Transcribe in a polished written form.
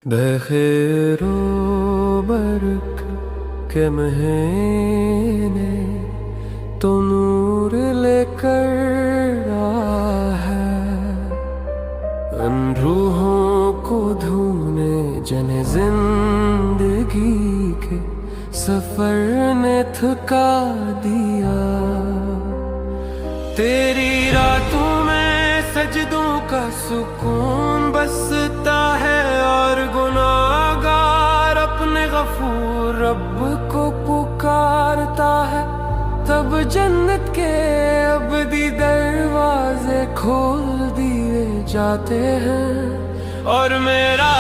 بخیر و برک کے مہینے تو نور لے کر آیا ہے، ان روحوں کو دھونے جن زندگی کے سفر نے تھکا دیا۔ تیری راتوں میں سجدوں کا سکون بستا ہے، اور گناہگار اپنے غفور رب کو پکارتا ہے، تب جنت کے ابدی دروازے کھول دیے جاتے ہیں، اور میرا